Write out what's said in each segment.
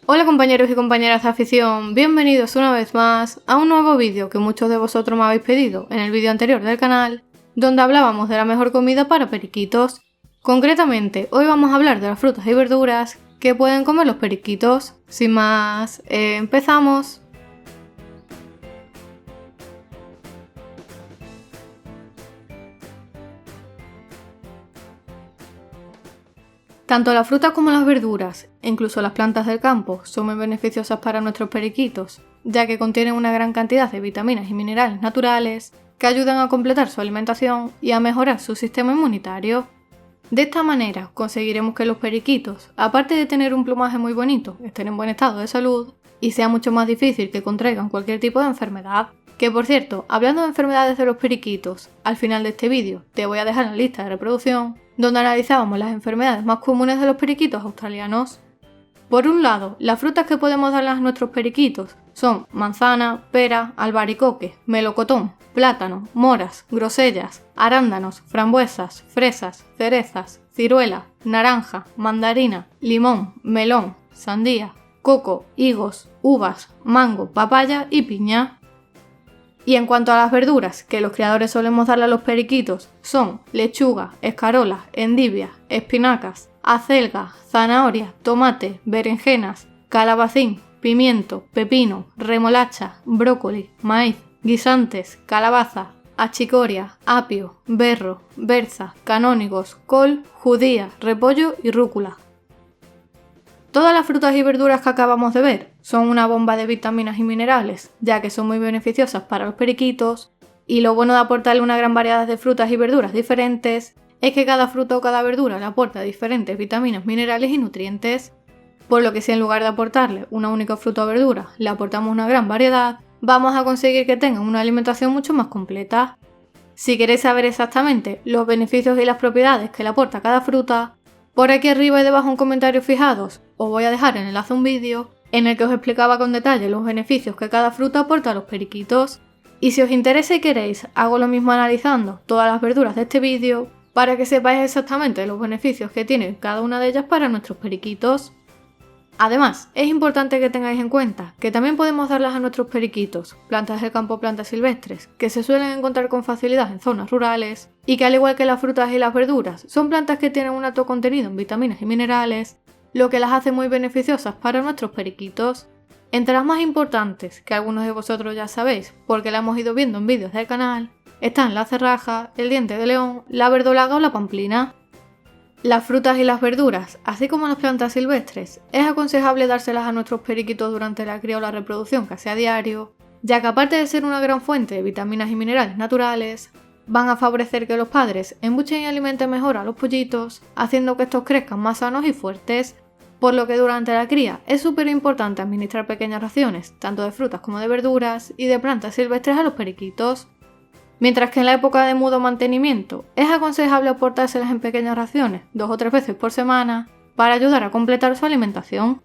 Hola compañeros y compañeras de afición, bienvenidos una vez más a un nuevo vídeo que muchos de vosotros me habéis pedido en el vídeo anterior del canal, donde hablábamos de la mejor comida para periquitos. Concretamente, hoy vamos a hablar de las frutas y verduras que pueden comer los periquitos. Sin más, empezamos. Tanto las frutas como las verduras, e incluso las plantas del campo, son muy beneficiosas para nuestros periquitos, ya que contienen una gran cantidad de vitaminas y minerales naturales que ayudan a completar su alimentación y a mejorar su sistema inmunitario. De esta manera conseguiremos que los periquitos, aparte de tener un plumaje muy bonito, estén en buen estado de salud y sea mucho más difícil que contraigan cualquier tipo de enfermedad. Que por cierto, hablando de enfermedades de los periquitos, al final de este vídeo te voy a dejar la lista de reproducción donde analizábamos las enfermedades más comunes de los periquitos australianos. Por un lado, las frutas que podemos darles a nuestros periquitos son manzana, pera, albaricoque, melocotón, plátano, moras, grosellas, arándanos, frambuesas, fresas, cerezas, ciruela, naranja, mandarina, limón, melón, sandía, coco, higos, uvas, mango, papaya y piña. Y en cuanto a las verduras que los criadores solemos darle a los periquitos son lechuga, escarola, endivia, espinacas, acelga, zanahoria, tomate, berenjenas, calabacín, pimiento, pepino, remolacha, brócoli, maíz, guisantes, calabaza, achicoria, apio, berro, berza, canónigos, col, judía, repollo y rúcula. Todas las frutas y verduras que acabamos de ver son una bomba de vitaminas y minerales, ya que son muy beneficiosas para los periquitos, y lo bueno de aportarle una gran variedad de frutas y verduras diferentes es que cada fruta o cada verdura le aporta diferentes vitaminas, minerales y nutrientes, por lo que si en lugar de aportarle una única fruta o verdura le aportamos una gran variedad, vamos a conseguir que tengan una alimentación mucho más completa. Si queréis saber exactamente los beneficios y las propiedades que le aporta cada fruta, por aquí arriba y debajo en comentarios fijados os voy a dejar el enlace a un vídeo en el que os explicaba con detalle los beneficios que cada fruta aporta a los periquitos. Y si os interesa y queréis, hago lo mismo analizando todas las verduras de este vídeo para que sepáis exactamente los beneficios que tiene cada una de ellas para nuestros periquitos. Además, es importante que tengáis en cuenta que también podemos darlas a nuestros periquitos, plantas del campo, plantas silvestres, que se suelen encontrar con facilidad en zonas rurales, y que al igual que las frutas y las verduras, son plantas que tienen un alto contenido en vitaminas y minerales, lo que las hace muy beneficiosas para nuestros periquitos. Entre las más importantes, que algunos de vosotros ya sabéis, porque la hemos ido viendo en vídeos del canal, están la cerraja, el diente de león, la verdolaga o la pamplina. Las frutas y las verduras, así como las plantas silvestres, es aconsejable dárselas a nuestros periquitos durante la cría o la reproducción casi a diario, ya que aparte de ser una gran fuente de vitaminas y minerales naturales, van a favorecer que los padres embuchen y alimenten mejor a los pollitos, haciendo que estos crezcan más sanos y fuertes, por lo que durante la cría es súper importante administrar pequeñas raciones, tanto de frutas como de verduras y de plantas silvestres a los periquitos. Mientras que en la época de mudo mantenimiento es aconsejable aportárselas en pequeñas raciones 2 o 3 veces por semana para ayudar a completar su alimentación.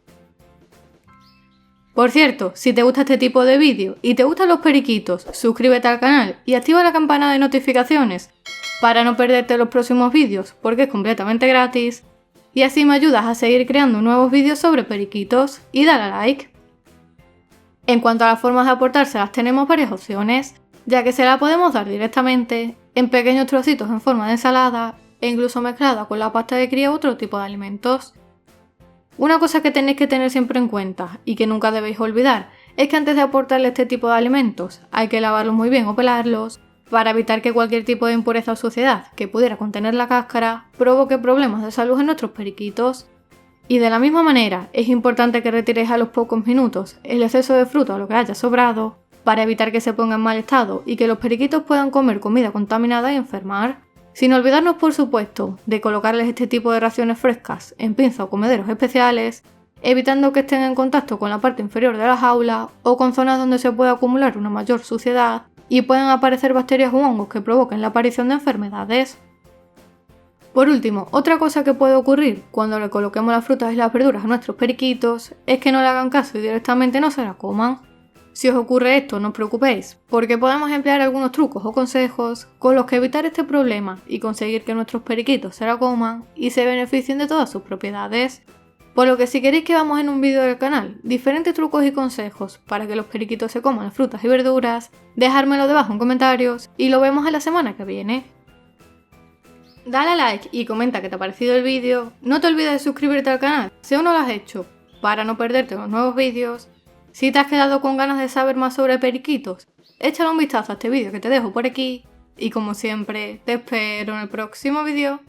Por cierto, si te gusta este tipo de vídeo y te gustan los periquitos, suscríbete al canal y activa la campana de notificaciones para no perderte los próximos vídeos porque es completamente gratis y así me ayudas a seguir creando nuevos vídeos sobre periquitos y dale a like. En cuanto a las formas de aportárselas tenemos varias opciones, ya que se la podemos dar directamente, en pequeños trocitos en forma de ensalada e incluso mezclada con la pasta de cría u otro tipo de alimentos. Una cosa que tenéis que tener siempre en cuenta y que nunca debéis olvidar es que antes de aportarle este tipo de alimentos hay que lavarlos muy bien o pelarlos para evitar que cualquier tipo de impureza o suciedad que pudiera contener la cáscara provoque problemas de salud en nuestros periquitos. Y de la misma manera es importante que retiréis a los pocos minutos el exceso de fruta o lo que haya sobrado, para evitar que se ponga en mal estado y que los periquitos puedan comer comida contaminada y enfermar. Sin olvidarnos, por supuesto, de colocarles este tipo de raciones frescas en pinzas o comederos especiales, evitando que estén en contacto con la parte inferior de la jaula o con zonas donde se pueda acumular una mayor suciedad y puedan aparecer bacterias u hongos que provoquen la aparición de enfermedades. Por último, otra cosa que puede ocurrir cuando le coloquemos las frutas y las verduras a nuestros periquitos es que no le hagan caso y directamente no se la coman. Si os ocurre esto, no os preocupéis, porque podemos emplear algunos trucos o consejos con los que evitar este problema y conseguir que nuestros periquitos se la coman y se beneficien de todas sus propiedades. Por lo que si queréis que vamos en un vídeo del canal diferentes trucos y consejos para que los periquitos se coman las frutas y verduras, dejármelo debajo en comentarios y lo vemos en la semana que viene. Dale a like y comenta qué te ha parecido el vídeo. No te olvides de suscribirte al canal si aún no lo has hecho, para no perderte los nuevos vídeos. Si te has quedado con ganas de saber más sobre periquitos, échale un vistazo a este vídeo que te dejo por aquí. Y como siempre, te espero en el próximo vídeo.